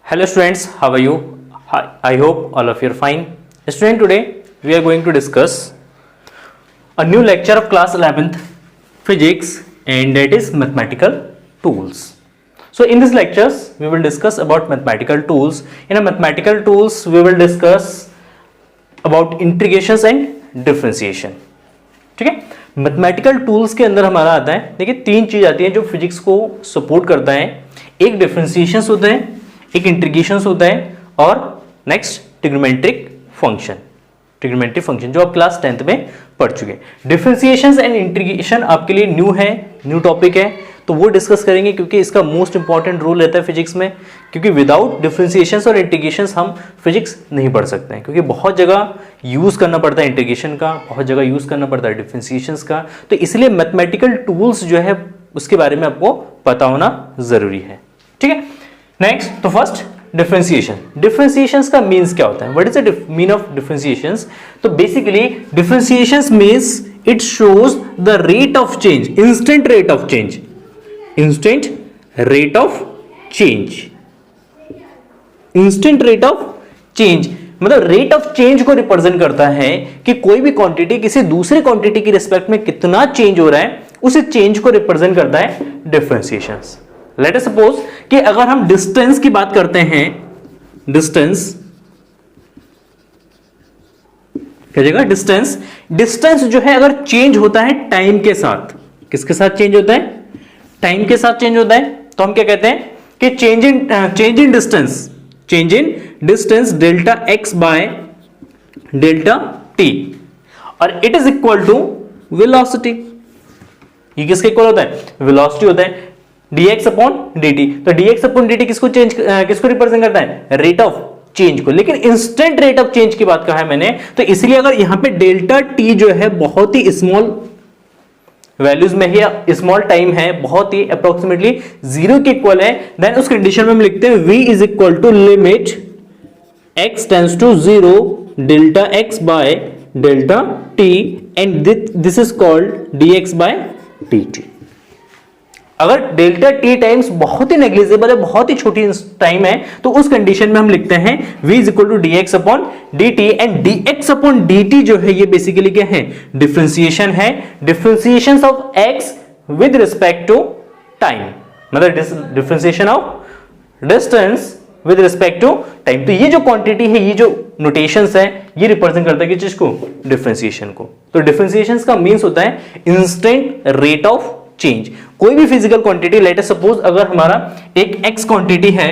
Hello students, how are you? I hope all of you are fine. Student, today we are going to discuss a new lecture of class 11th physics, and that is mathematical tools. So in these lectures we will discuss about mathematical tools. In a mathematical tools we will discuss about integrations and differentiation. ठीक है, mathematical tools के अंदर हमारा आता है, देखिए तीन चीज आती है जो फिजिक्स को सपोर्ट करता है. एक डिफरेंशिएशंस होता है, एक इंटीग्रेशंस होता है, और नेक्स्ट ट्रिग्नोमेट्रिक फंक्शन जो आप क्लास 10th में पढ़ चुके हैं. डिफरेंशिएशंस एंड इंटीग्रेशन आपके लिए न्यू है, न्यू टॉपिक है, तो वो डिस्कस करेंगे क्योंकि इसका मोस्ट इंपॉर्टेंट रोल रहता है फिजिक्स में. क्योंकि विदाउट डिफरेंशिएशंस और इंटीग्रेशंस हम फिजिक्स नहीं पढ़ सकते हैं, क्योंकि बहुत जगह यूज करना पड़ता है इंटीग्रेशन का, बहुत जगह यूज करना पड़ता है डिफरेंशिएशंस का. तो इसलिए मैथमेटिकल टूल्स जो है उसके बारे में आपको पता होना जरूरी है. ठीक है, नेक्स्ट तो फर्स्ट डिफरेंशिएशन. डिफरेंशिएशंस का मीन्स क्या होता है? What is the mean of differentiations? तो basically differentiations means it shows the rate of change, instant rate of change, instant rate of change. Instant rate of change मतलब rate of change को represent करता है कि कोई भी quantity किसी दूसरे क्वांटिटी की रिस्पेक्ट में कितना चेंज हो रहा है, उस चेंज को रिप्रेजेंट करता है डिफरेंशिएशंस. लेट अस सपोज कि अगर हम डिस्टेंस की बात करते हैं, डिस्टेंस क्या जगह डिस्टेंस, डिस्टेंस जो है अगर चेंज होता है टाइम के साथ, किसके साथ चेंज होता है? टाइम के साथ चेंज होता है, तो हम क्या कहते हैं कि change in distance delta x by delta t, और it is equal to velocity. ये किसके इक्वल होता है? वेलोसिटी होता है, dx अपॉन dt. तो dx अपॉन dt किसको रिप्रेजेंट करता है? रेट ऑफ चेंज को. लेकिन इंस्टेंट रेट ऑफ चेंज की बात कहा है मैंने, तो इसलिए अगर यहां पे डेल्टा t जो है बहुत ही स्मॉल वैल्यूज में ही, स्मॉल टाइम है, बहुत ही अप्रोक्सीमेटली जीरो के इक्वल है, देन उस कंडीशन में हम लिखते हैं v is equal to limit x tends to 0 delta x by delta t and this is called dx by dt. अगर डेल्टा टी टाइम्स बहुत ही नेग्लिजिबल है, बहुत ही छोटी टाइम है, तो उस कंडीशन में हम लिखते हैं v is equal to dx upon dt, and dx upon dt जो है ये बेसिकली क्या है? डिफरेंशिएशन है, differentiation of x with respect to time, मतलब differentiation of distance with respect to time. तो ये जो क्वांटिटी है, ये जो नोटेशंस है, ये रिप्रेजेंट करता है किस चीज को? डिफरेंशिएशन को. तो डिफरेंशिएशन का मीन्स होता है इंस्टेंट रेट ऑफ चेंज. कोई भी physical quantity, late us suppose अगर हमारा एक x क्वांटिटी है,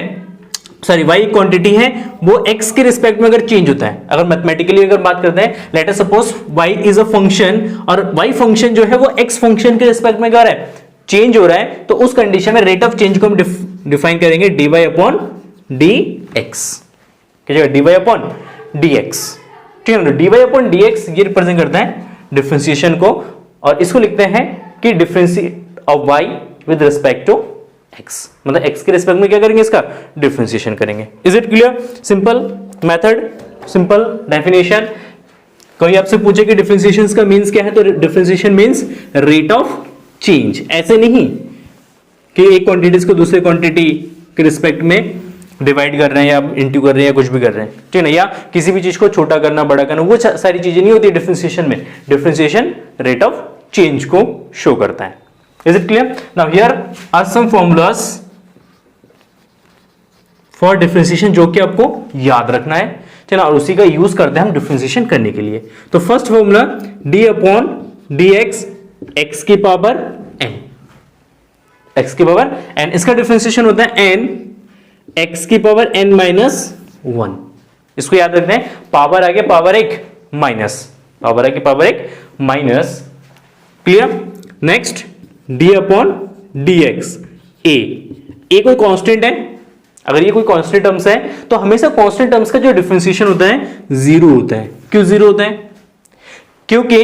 सॉरी y क्वांटिटी है, वो x के रिस्पेक्ट में अगर चेंज होता है, अगर मैथमेटिकली अगर बात करते हैं, late us suppose y is a function, और y फंक्शन जो है वो x फंक्शन के रिस्पेक्ट में क्या हो रहा है? चेंज हो रहा है. तो उस कंडीशन में रेट ऑफ चेंज को हम डिफाइन करेंगे dy अपॉन dx. क्या dy अपॉन dx. ठीक है ना, dy अपॉन dx ये रिप्रेजेंट करता है डिफरेंशिएशन को, और इसको लिखते हैं कि differentiate of y with respect to x, मतलब x के रिस्पेक्ट में क्या करेंगे? इसका डिफरेंशिएशन करेंगे. Is it clear? Simple method, simple definition. कोई आपसे पूछे कि डिफरेंशिएशन का मींस क्या है, तो differentiation means rate of change. ऐसे नहीं कि एक क्वांटिटीज को दूसरे क्वांटिटी के रिस्पेक्ट में डिवाइड कर रहे हैं या इंटू कर रहे हैं या कुछ भी कर रहे हैं, ठीक है ना, या किसी भी चीज को छोटा करना, बड़ा करना, वो सारी चीजें नहीं होती डिफरेंशिएशन में. डिफरेंशिएशन रेट ऑफ चेंज को शो करता है. Is it clear? Now here are some formulas for differentiation जो कि आपको याद रखना है, चलो, और उसी का यूज करते हैं हम डिफरेंशिएशन करने के लिए. तो first formula d upon dx x की पावर n, x की पावर n, इसका डिफरेंशिएशन होता है n x की पावर n माइनस 1. इसको याद रखना है, पावर आगे पावर एक माइनस, पावर आगे पावर एक minus. Clear? Next d upon dx. a कोई कांस्टेंट है, अगर ये कोई कांस्टेंट टर्म्स है तो हमेशा कांस्टेंट टर्म्स का जो डिफरेंशिएशन होता है जीरो होता है. क्यों जीरो होता है? क्योंकि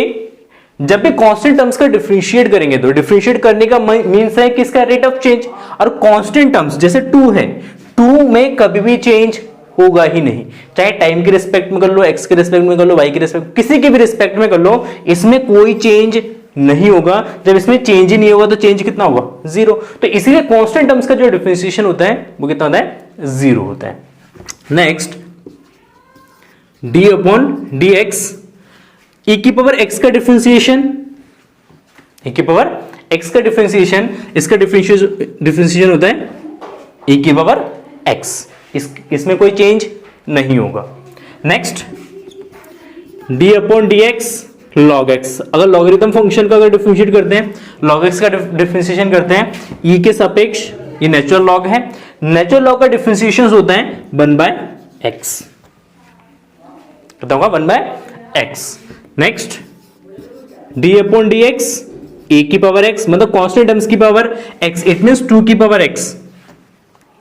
जब भी कांस्टेंट टर्म्स का डिफरेंशिएट करेंगे तो डिफरेंशिएट करने का मींस है किसका? Rate of change. और कांस्टेंट टर्म्स जैसे 2 है, 2 में कभी भी चेंज होगा ही नहीं, चाहे टाइम के रिस्पेक्ट में कर लो, x के रिस्पेक्ट में कर लो, y के रिस्पेक्ट, किसी के भी रिस्पेक्ट में कर लो, इसमें कोई चेंज नहीं होगा, जब इसमें चेंज ही नहीं होगा तो चेंज कितना होगा, जीरो। तो इसीलिए कांस्टेंट टर्म्स का जो डिफरेंशिएशन होता है वो कितना होता है, जीरो होता है। Next d upon d x, e की पावर एक्स का डिफरेंशिएशन, ई की पावर एक्स का डिफरेंशिएशन, इसका डिफरेंशिएशन होता है ई की पावर एक्स, इसमें कोई चेंज नहीं होगा। Next d upon d x log x, अगर लॉगरिथम फंक्शन का अगर डिफरेंशिएट करते हैं, लॉग एक्स का डिफरेंशिएशन करते हैं ई के सापेक्ष, ये नेचुरल लॉग है, नेचुरल लॉग का डिफरेंशिएशन होता है 1/x, बताऊंगा 1/x। Next d upon d x, a की पावर x, मतलब कांस्टेंट टर्म्स की पावर x, इट मींस 2 की पावर x,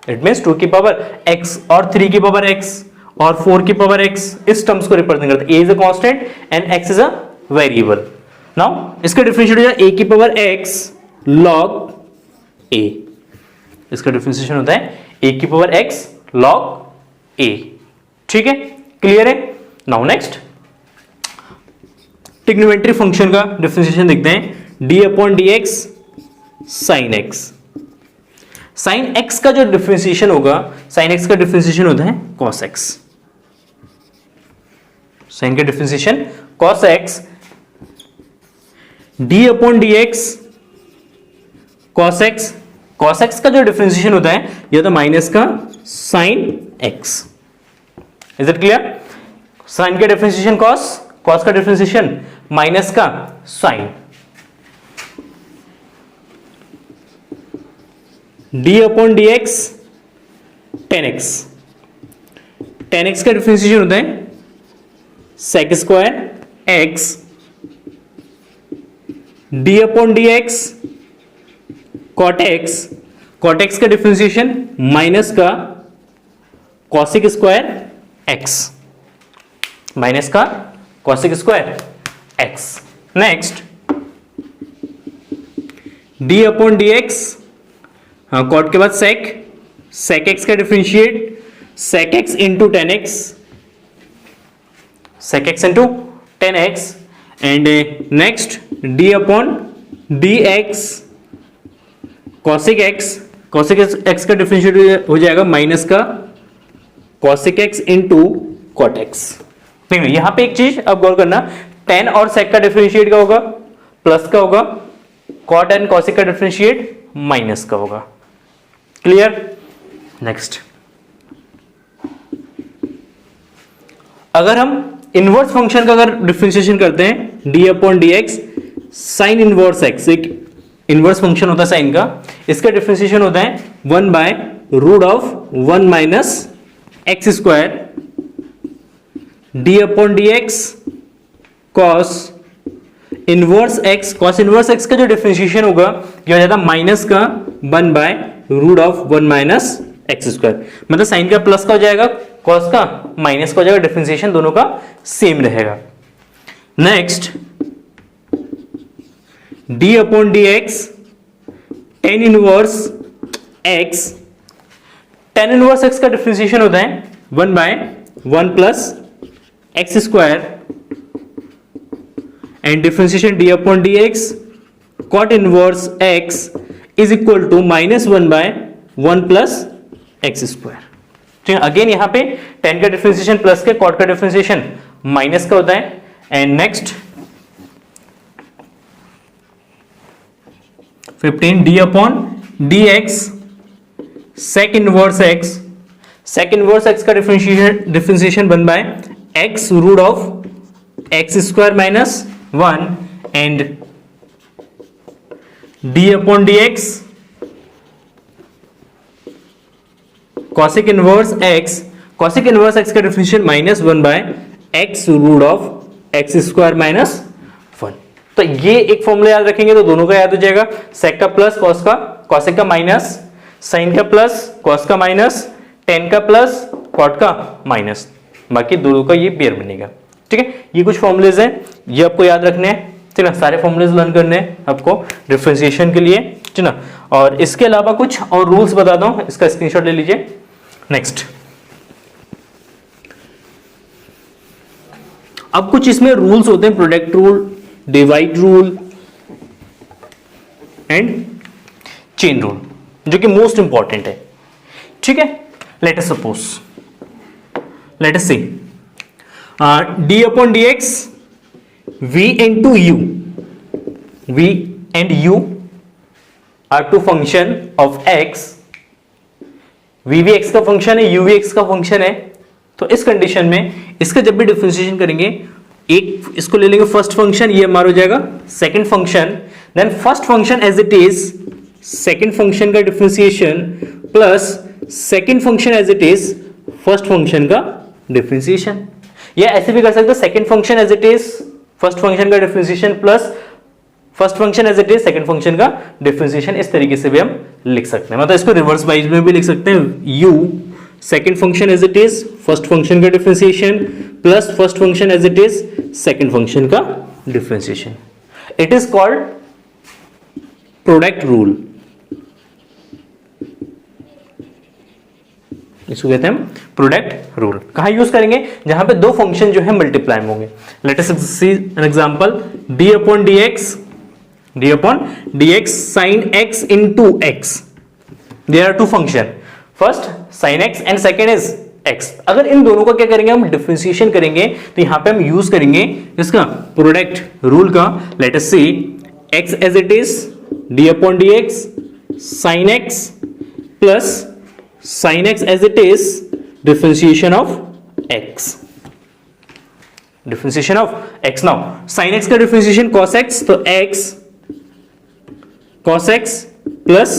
इट मींस 2 की पावर x और 3 की पावर x और 4 की पावर x, इस टर्म्स को रिप्रेजेंट करते हैं। a is a constant and x is a variable. Now इसका डिफरेंशिएट हो जाएगा a की पावर x log a, इसका डिफरेंशिएशन होता है a की पावर x log a। ठीक है, क्लियर है। नाउ नेक्स्ट ट्रिग्नोमेट्री फंक्शन का डिफरेंशिएशन देखते हैं, d upon d x sine x, sign x का जो डिफरेंशिएशन होगा, साइन एक्स का डिफरेंशिएशन होता है cos x, साइन का differentiation cos x, d upon d x cos x, cos x का जो डिफरेंशिएशन होता है यह तो माइनस का sine x। Is it clear? Sine का डिफरेंशिएशन cos, cos का डिफरेंशिएशन माइनस का sine. d upon d x tan x, tan x का डिफरेंशिएशन होता है sec square x, d upon d x cot x, cot x का differentiation minus का cosic square x, minus का cosic square x। Next d upon d x, हाँ cot के बाद sec x का differentiate sec x into tan x, sec x into tan x. And next d upon d x cosic x, cosic x का differentiate हो जाएगा minus का cosic x into cot x। देखिए यहां पे एक चीज अब गौर करना, टेन और sec का डिफरेंशिएट का होगा प्लस का होगा, cot एंड cosic का डिफरेंशिएट माइनस का होगा। क्लियर? नेक्स्ट अगर हम इनवर्स फंक्शन का अगर डिफरेंशिएशन करते हैं d upon d x sine inverse x, एक इनवर्स फंक्शन होता है साइन का, इसका डिफरेंशिएशन होता है 1/√1 minus x square d upon d x cos inverse x, cos inverse x का जो डिफरेंशिएशन होगा यह हो जाता है माइनस का 1/√1 माइनस एक्स स्क्वायर, मतलब साइन का प्लस का हो जाएगा, कॉस का माइनस का हो जाएगा, डिफरेंशिएशन दोनों का सेम रहेगा। Next d upon d x tan inverse x, tan inverse x का डिफरेंशिएशन होता है 1/1 plus x square and differentiation d upon d x cot inverse x is equal to -1/1 plus x square. ठीक है, again यहां पे tan का differentiation plus के, cot का डिफरेंशिएशन माइनस का होता है। And next 15 d upon d x sec inverse x, sec inverse x का differentiation 1/x root of x square minus 1 and d upon d x cosic inverse x, cosic inverse x का differentiation -1/x root of x square minus 1। तो ये एक formula याद रखेंगे तो दोनों का याद हो जाएगा, sec का प्लस cos का, cosec का माइनस, sin का प्लस cos का माइनस, tan का प्लस cot का माइनस, बाकी दोनों का ये पेयर बनेगा। ठीक है, ये कुछ फॉर्मूलेज हैं, ये आपको याद रखने हैं। ठीक है, सारे फॉर्मूलेज लर्न करने हैं आपको डिफरेंशिएशन के लिए। ठीक है, और इसके अलावा कुछ और रूल्स बताता हूं, इसका स्क्रीनशॉट ले लीजिए। नेक्स्ट अब कुछ इसमें रूल्स होते हैं, product rule, divide rule, and chain rule, जो कि मोस्ट इंपॉर्टेंट है, ठीक है। Let us suppose, let us say d upon d x v into u, v and u are two function of x, v भी x का function है, u भी x का फंक्शन है। तो इस कंडीशन में इसका जब भी डिफरेंशिएशन करेंगे, एक इसको ले लेंगे फर्स्ट फंक्शन, ये हमारा हो जाएगा second function, then first function as it is, second function का differentiation plus second function as it is first function का डिफरेंशिएशन। या ऐसे भी कर सकते हैं, second function as it is first function का differentiation plus first function as it is second function का डिफरेंशिएशन। इस तरीके से भी हम लिख सकते हैं, मतलब इसको रिवर्स वाइज में भी लिख सकते हैं। u second function as it is first function का differentiation plus first function as it is second function का differentiation. It is called product rule, इसको कहते हैं प्रोडक्ट रूल। कहां यूज करेंगे? जहां पे दो फंक्शन जो है मल्टीप्लाई होंगे। Let us see an example, d upon dx sin x into x, there are two function, first sin x and second is x। अगर इन दोनों का क्या करेंगे, हम डिफरेंशिएशन करेंगे, तो यहां पे हम यूज करेंगे इसका प्रोडक्ट रूल का। Let us see x as it is d upon dx sin x plus sin x as it is differentiation of x, differentiation of x। now sin x का differentiation cos x, तो x cos x plus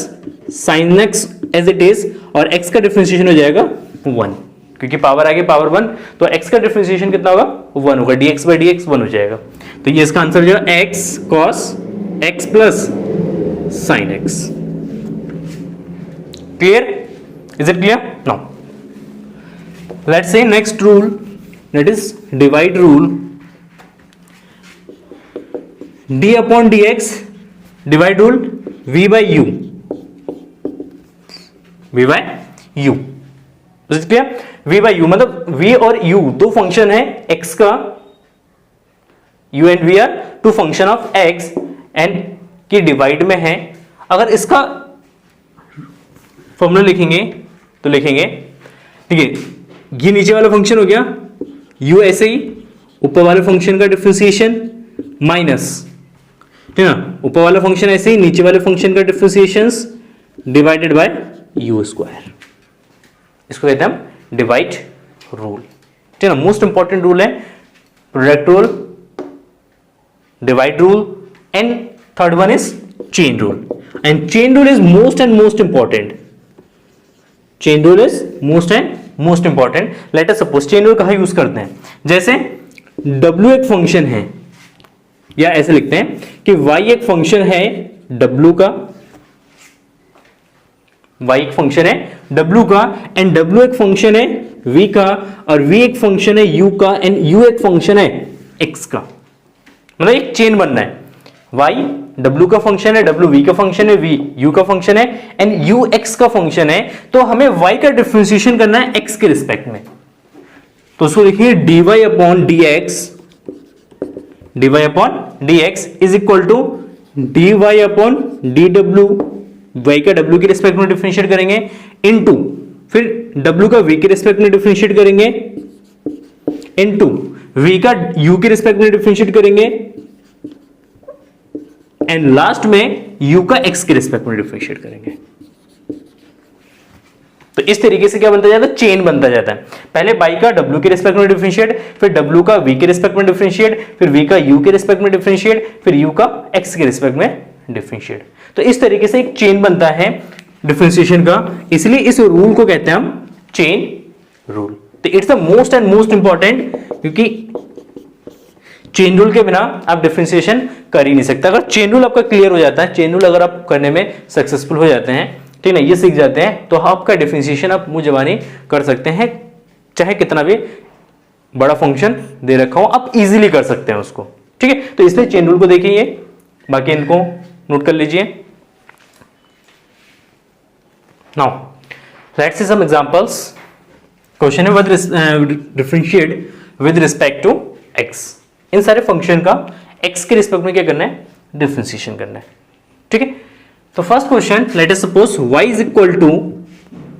sin x as it is, और x का differentiation हो जाएगा 1, क्योंकि power आ गई power 1, तो x का differentiation कितना होगा 1 होगा, dx by dx 1 हो जाएगा। तो ये इसका आंसर हो जाएगा x cos x plus sin x। Clear? Is it clear? Now let's say next rule, that is divide rule। d upon dx divide rule, v by u, v by u। Is it clear? v by u मतलब v और u दो function है x का, u and v are two function of x and की divide में है। अगर इसका फॉर्मूला लिखेंगे तो लिखेंगे, ठीक है, ये नीचे वाला फंक्शन हो गया u, ऐसे ही ऊपर वाले फंक्शन का डिफरेंशिएशन माइनस, ठीक है ना, ऊपर वाला फंक्शन ऐसे ही नीचे वाले फंक्शन का differentiation divided bye u square. इसको कहते हैं हम डिवाइड रूल, ठीक है ना। मोस्ट इंपॉर्टेंट रूल है product rule, divide rule and third one is chain rule. And chain rule is most and most important, chain rule is most and most important. Late us suppose, chain rule कहां use करते हैं? जैसे w एक function है, या ऐसे लिखते हैं कि y एक फंक्शन है w का, y एक फंक्शन है w का, एंड w एक फंक्शन है v का, और v एक फंक्शन है u का, एंड u एक फंक्शन है x का। मतलब एक चेन बनना है, y w का फंक्शन है, w v का फंक्शन है, v u का फंक्शन है, एंड u x का फंक्शन है। तो हमें y का डिफरेंशिएशन करना है x के रिस्पेक्ट में, तो उसको लिखिए dy upon dx is equal to dy upon dw, y का w के रिस्पेक्ट में डिफरेंशिएट करेंगे, इनटू फिर w का v के रिस्पेक्ट में डिफरेंशिएट करेंगे, इनटू v का u के रिस्पेक्ट में डिफरेंशिएट करेंगे, एंड लास्ट में u का x के रिस्पेक्ट में डिफरेंशिएट करेंगे। तो इस तरीके से क्या बनता जाता है? चेन बनता जाता है। पहले y का w के रिस्पेक्ट में डिफरेंशिएट, फिर w का v के रिस्पेक्ट में डिफरेंशिएट, फिर v का u के रिस्पेक्ट में डिफरेंशिएट, फिर u का x के रिस्पेक्ट में डिफरेंशिएट। तो इस तरीके से एक चेन बनता है डिफरेंशिएशन का, इसलिए इस रूल को कहते हैं हम चेन रूल। तो it's the most and most important, क्योंकि चेन रूल के बिना आप डिफरेंशिएशन कर ही नहीं सकते। अगर चेन रूल आपका क्लियर हो जाता है, चेन रूल अगर आप करने में सक्सेसफुल हो जाते हैं, ठीक है ना, ये सीख जाते हैं, तो आपका डिफरेंशिएशन आप मुंह जबानी कर सकते हैं, चाहे कितना भी बड़ा फंक्शन दे रखा हो, आप इजीली कर सकते हैं उसको, ठीक है। तो इसलिए चेन रूल को देखिए, बाकी इनको नोट कर लीजिए। Now let's see some examples. Question है differentiate with respect to x। इन सारे फंक्शन का x के रिस्पेक्ट में क्या करना है? डिफरेंशिएशन करना है, ठीक है। तो first question, let us suppose y is equal to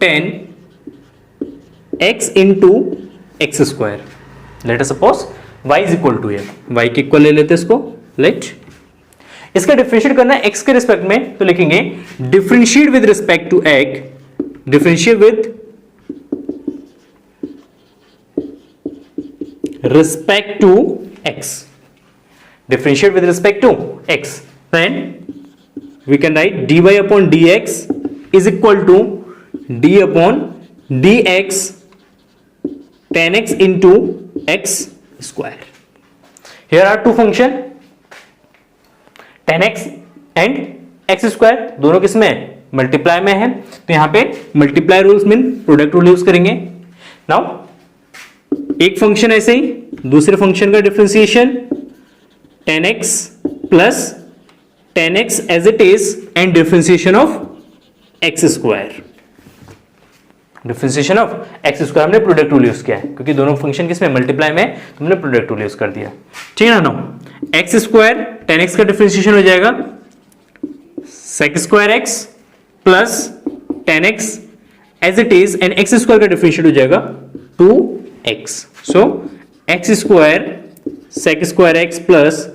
10x into x square. Let us suppose y is equal to, y के इक्वल ले लेते इसको, लेट इसका डिफरेंशिएट करना है x के रिस्पेक्ट में, तो लिखेंगे differentiate with respect to x, differentiate with respect to x, differentiate with respect to x, then we can write dy upon dx is equal to d upon dx tan x into x square. Here are two function tan x and x square, दोनों किसमें है, multiply में है, तो यहां पे multiply rules mean product rule use करेंगे। Now एक फंक्शन ऐसे ही दूसरे फंक्शन का differentiation tan x plus tan x as it is and differentiation of x square, differentiation of x square हमने प्रोडक्ट रूल यूज किया है क्योंकि दोनों फंक्शन किसमें मल्टीप्लाई में, तो हमने प्रोडक्ट रूल यूज कर दिया, ठीक है ना। Now x square tan x का डिफरेंशिएशन हो जाएगा sec square x plus tan x as it is and x square का डिफरेंशिएट हो जाएगा 2x, so x square sec square x plus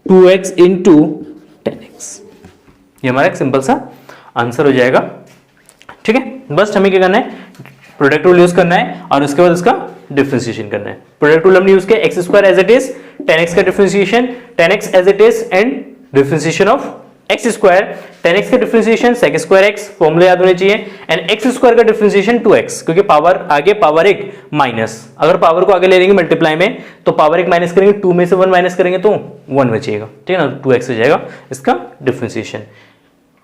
2x into tan x, ये हमारा एक simple सा आंसर हो जाएगा, ठीक है। बस हमें क्या करना है, प्रोडक्ट रूल यूज करना है और उसके बाद उसका डिफरेंशिएशन करना है। प्रोडक्ट रूल हमने यूज किया x square as it is, tan x का differentiation tan x as it is and differentiation of x square, tan x का differentiation sec square x, formula याद होने चाहिए, एंड x स्क्वायर का differentiation 2x, क्योंकि power आगे power एक minus, अगर पावर को आगे ले लेंगे मल्टीप्लाई में तो पावर एक माइनस करेंगे, 2 में से 1 माइनस करेंगे तो 1 बचेगा, ठीक है ना, 2x हो जाएगा इसका डिफरेंशिएशन।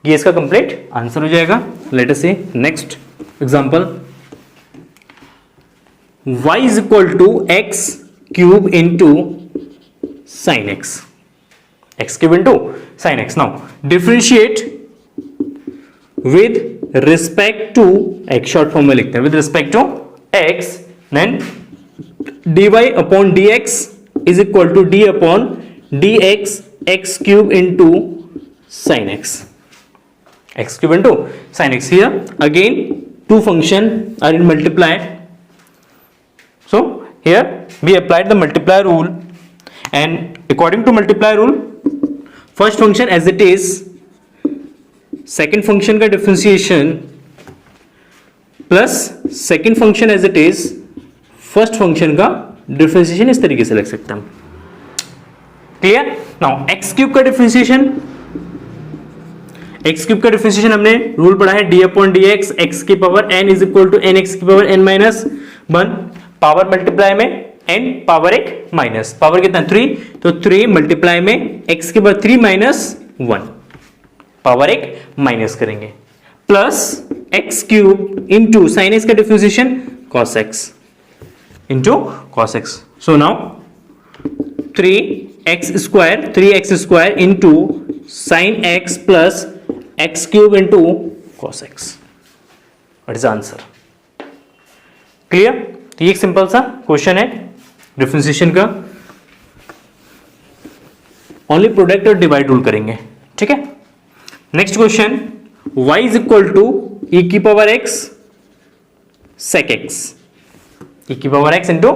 ये इसका कंप्लीट आंसर हो जाएगा। Let us see next example, y is equal to x cube into sin x, x cube into sin x. Now differentiate with respect to x, short form में लिखते हैं with respect to x, then dy upon dx is equal to d upon dx x cube into sin x, x cube into sin x. Here again two function are in multiply, so here we applied the multiply rule, and according to multiply rule first function as it is, second function का differentiation plus second function as it is, first function का differentiation, इस तरीके से लिख सकते हैं। Clear? Now x cube का differentiation, x cube का डिफरेंशिएशन हमने रूल पढ़ा है d upon d x, x की power n is equal to n x की power n minus 1, power multiply में एन पावर एक माइनस, पावर कितना 3, तो 3 मल्टीप्लाई में x के बाद 3 माइनस 1, पावर एक माइनस करेंगे, plus x cube into sine x का differentiation cos x into cos x, so now 3x square into sine x plus x cube into cos x, what is answer? Clear? तो ये एक simple सा question है differentiation का, only product और divide rule करेंगे, ठीक है। Next question, y is equal to e की power x sec x, e की power x into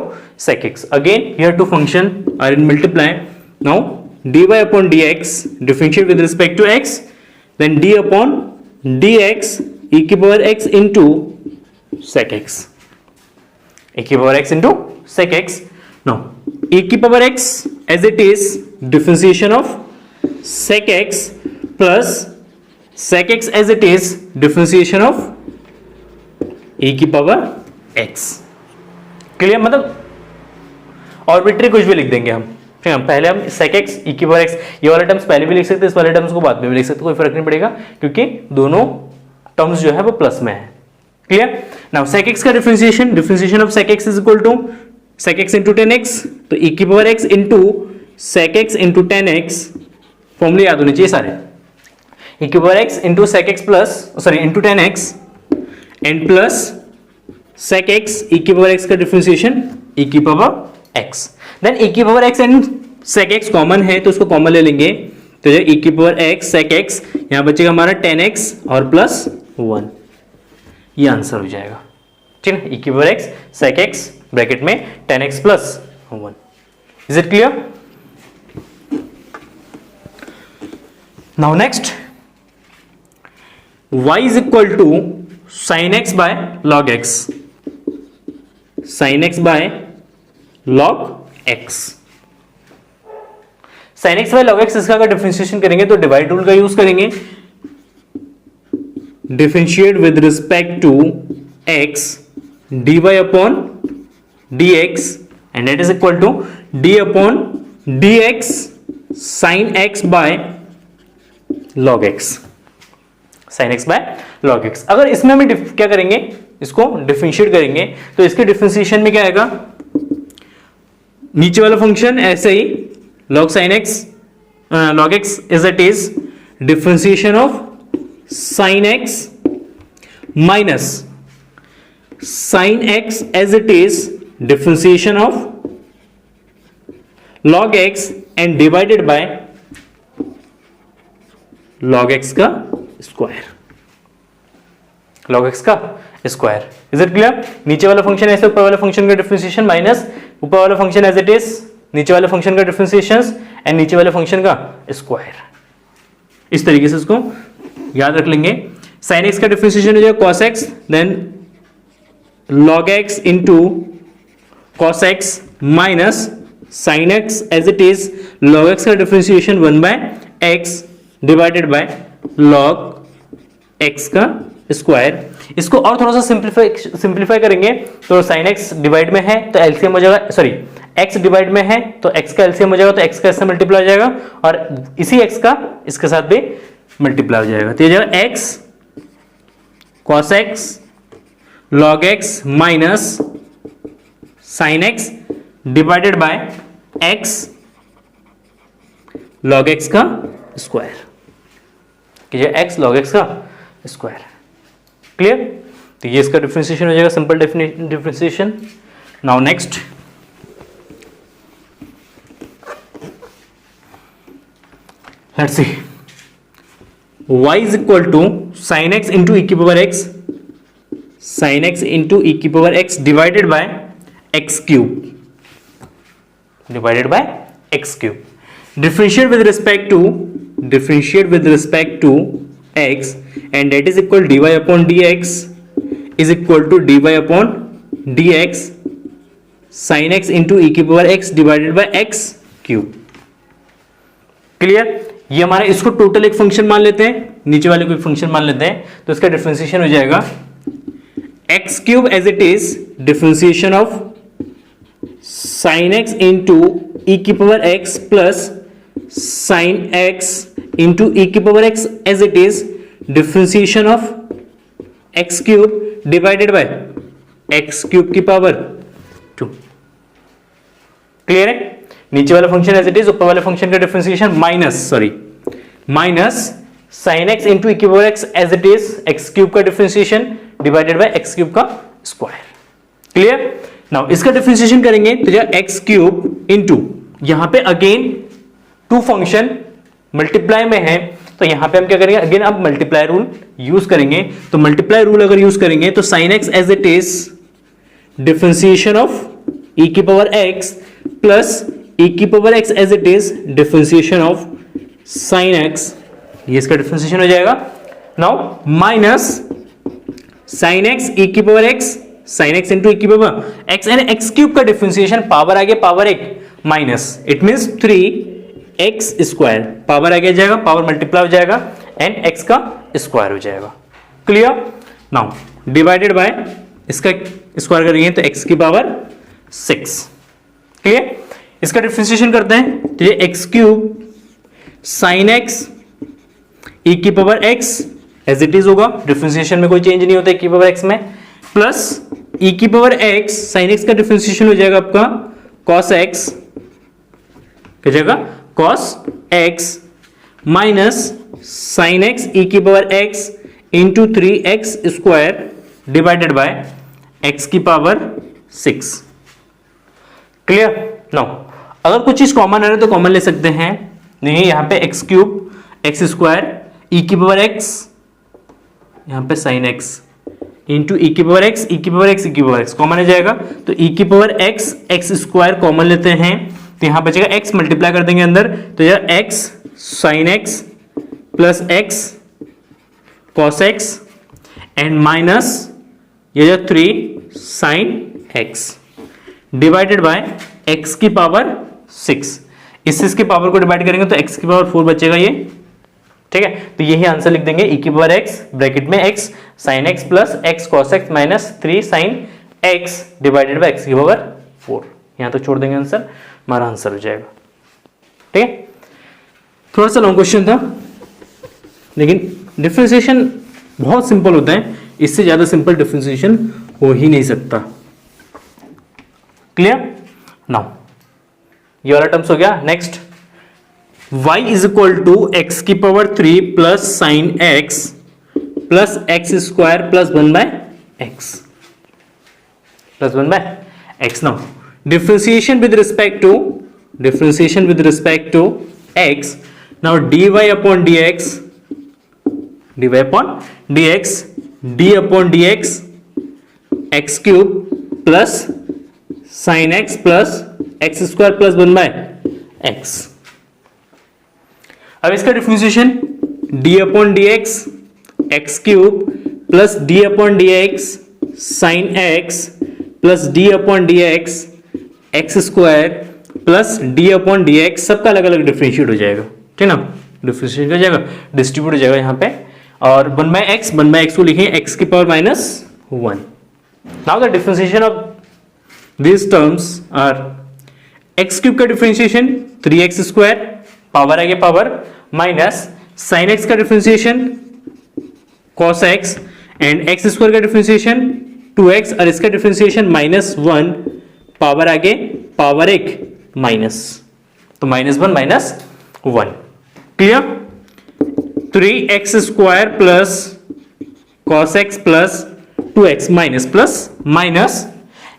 sec x, again here two function are in multiply, now dy upon dx differentiate with respect to x, then d upon dx e की power x into sec x, e की power x into sec x. Now e की power x as it is differentiation of sec x plus sec x as it is differentiation of e की power x. Clear? मतलब arbitrary कुछ भी लिख देंगे हम, ठीक है। पहले हम sec x e की पावर x, ये वाले टर्म्स पहले भी लिख सकते हैं, इस वाले टर्म्स को बाद में भी लिख सकते, कोई फर्क नहीं पड़ेगा क्योंकि दोनों टर्म्स जो है वो प्लस में है। क्लियर? नाउ sec x का differentiation of sec x is equal to sec x into tan x, तो e की power x into sec x into tan x, फॉर्मूले याद होने चाहिए सारे, e की power x into sec x plus into tan x and plus sec x e की power x का डिफरेंशिएशन e की पावर x, देन e की power x and sec x common है तो उसको कॉमन ले लेंगे, तो जो e की पावर x sec x, यहां बचेगा हमारा 10x और प्लस 1, ये आंसर हो जाएगा। ठीक है, e की power x sec x bracket में 10x plus 1। Is it clear? Now next, y is equal to sin x by log x, sin x by log x। sin x by log x, इसका अगर differentiation करेंगे तो divide rule का use करेंगे। Differentiate with respect to x dy upon dx and that is equal to d upon dx sin x by log x, sin x by log x। अगर इसमें हम क्या करेंगे, इसको डिफरेंशिएट करेंगे तो इसके डिफरेंशिएशन में क्या आएगा, नीचे वाला फंक्शन ऐसे ही log sin x log x is it is differentiation of sin x minus sin x as it is differentiation of log x and divided by log x का स्क्वायर, log x का square. Is it clear? नीचे वाला function ऐसे, ऊपर वाला function का differentiation minus ऊपर वाला फंक्शन एज इट इज, नीचे वाले फंक्शन का डिफरेंशिएशन एंड नीचे वाले फंक्शन का स्क्वायर। इस तरीके से इसको याद रख लेंगे। sin x का डिफरेंशिएशन हो जाएगा cos x, then log x into cos x minus sin x as it is log x का differentiation 1 by x divided by log x का स्क्वायर। इसको और थोड़ा सा सिंप्लीफाई करेंगे तो sin x डिवाइड में है तो एलसीएम हो जाएगा, सॉरी x डिवाइड में है तो x का एलसीएम हो जाएगा, तो x का इससे मल्टीप्लाई हो जाएगा और इसी x का इसके साथ भी मल्टीप्लाई हो जाएगा। तो ये जाएगा x cos x log x minus sin x divided by x log x का स्क्वायर, कीजिए x log x का स्क्वायर। क्लियर? तो ये इसका डिफरेंशिएशन हो जाएगा, simple differentiation. Now next, let's see y is equal to sin x into e की power x, sin x into e की power x divided by x cube, divided by x cube। differentiate with respect to x and that is equal dy upon dx is equal to dy upon dx sin x into e की power x divided by x cube। Clear? ये हमारा, इसको total एक function मान लेते हैं, नीचे वाले को एक फंक्शन मान लेते हैं, तो इसका डिफरेंशिएशन हो जाएगा x cube as it is differentiation of sin x into e की power x plus sin x into e की power x as it is differentiation of x cube divided by x cube की power 2। Clear है? नीचे वाला function as it is, ऊपर वाले function का differentiation minus sin x into e की power x as it is x cube का differentiation divided by x cube का स्क्वायर। क्लियर? नाउ इसका डिफरेंशिएशन करेंगे तो जो x क्यूब इंटू, यहां पे अगेन टू फंक्शन मल्टीप्लाई में है तो यहां पे हम क्या करेंगे, अगेन अब मल्टीप्लाई रूल यूज करेंगे। तो मल्टीप्लाई रूल अगर यूज करेंगे तो sin x as it is differentiation of e की पावर x प्लस e की power x as it is differentiation of sin x, ये इसका डिफरेंशिएशन हो जाएगा। Now minus sin x e की power x, sin x into e की power x and x cube का differentiation, power आ गया power 1 minus, it means 3x square, power आ गया जाएगा, पावर मल्टीप्लाई हो जाएगा एंड x का स्क्वायर हो जाएगा। क्लियर? नाउ डिवाइडेड बाय इसका स्क्वायर करेंगे तो x की पावर 6। क्लियर? इसका डिफरेंशिएशन करते हैं तो ये x cube sin x e की power x as it is होगा, डिफरेंशिएशन में कोई चेंज नहीं होता e की पावर x में, प्लस e की पावर x sin x का डिफरेंशिएशन हो जाएगा आपका cos x, क्या जाएगा cos x minus sin x e की power x into 3x square divided by x की पावर 6। क्लियर? नाउ अगर कुछ चीज कॉमन आ रहा है तो कॉमन ले सकते हैं, देखिए यहाँ पे एक्स क्यूब एक्स स्क्वायर ई की पावर एक्स, यहाँ पे साइन एक्स इंटू ई की पावर एक्स, ई की पावर एक्स, ई की पावर एक्स कॉमन आ जाएगा, तो ई की power x x square common लेते हैं तो यहाँ बचेगा एक्स, मल्टीप्लाई कर देंगे अंदर तो यह x sign x plus x cos x and minus ये 3 sign x divided bye x की पावर 6। इसकी पावर को डिवाइड करेंगे तो एक्स की पावर 4 बचेगा ये, ठीक है। तो यही आंसर लिख देंगे ई की पावर एक्स ब्रैकेट में x sign x plus x cos x minus 3 sign x divided bye x की पावर 4। यहां तो छोड़ देंगे आंसर, हमारा आंसर हो जाएगा, ठीक है। थोड़ा सा लॉन्ग क्वेश्चन था लेकिन डिफरेंशिएशन बहुत सिंपल होता है, इससे ज्यादा सिंपल डिफरेंशिएशन हो ही नहीं सकता। क्लियर? नाउ ये वाला टर्म्स हो गया। Next y is equal to x की power 3 plus sine x plus x square plus 1 by x plus 1 by x. Now differentiation with respect to x, now dy upon dx, dy upon dx, d upon dx x cube plus sine x plus x square plus 1 by x. अब इसका differentiation d upon d x x cube plus d upon d x sign x plus d upon d x x square plus d upon d x, सबका अलग अलग differentiate हो जाएगा, ठीक ना, differentiate हो जाएगा, डिस्ट्रीब्यूट हो जाएगा यहाँ पे। और 1 बाय एक्स को लिखेंगे एक्स की power minus 1। Now the differentiation of these terms are x cube का डिफरेंशिएशन 3x स्क्वायर पावर आगे पावर माइनस साइन एक्स का differentiation cos x and x square का डिफरेंशिएशन 2x और इसका डिफरेंशिएशन -1 पावर आगे पावर एक minus, तो -1 -1। Clear? 3x square plus cos x plus 2x minus plus minus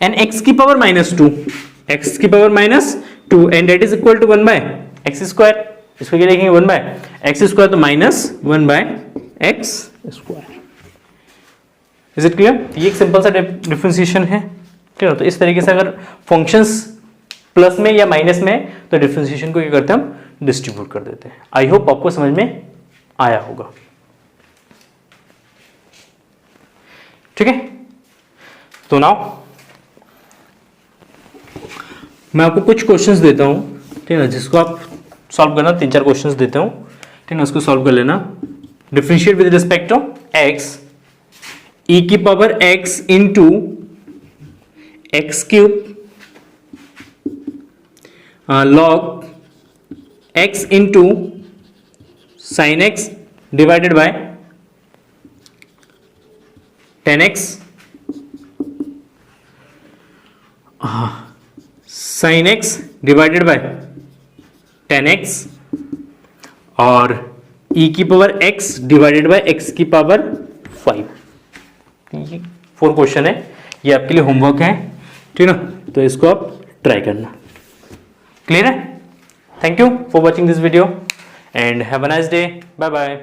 and x की power -2, x की power -2 and that is equal to 1 by x square. इसको क्या लिखेंगे 1 बाय एक्स स्क्वायर, तो -1 by x square. Is it clear? ये एक simple सा differentiation है, ठीक है। तो इस तरीके से अगर फंक्शंस प्लस में या माइनस में तो डिफरेंशिएशन को क्या करते हैं हम डिस्ट्रीब्यूट कर देते हैं। आई होप आपको समझ में आया होगा, ठीक है। तो नाउ मैं आपको कुछ क्वेश्चंस देता हूं, ठीक है ना, जिसको आप सॉल्व करना, 3-4 क्वेश्चंस देता हूं, ठीक है ना, उसको सॉल्व कर लेना। Differentiate with respect to x, e की power x into x cube log x into sine x divided by 10x sine x divided by 10x और e की power x divided by x की power 5। ये 4 question है, ये आपके लिए homework है, ठीक है ना, तो इसको आप ट्राई करना। क्लियर है? Thank you for watching this video and have a nice day, bye bye.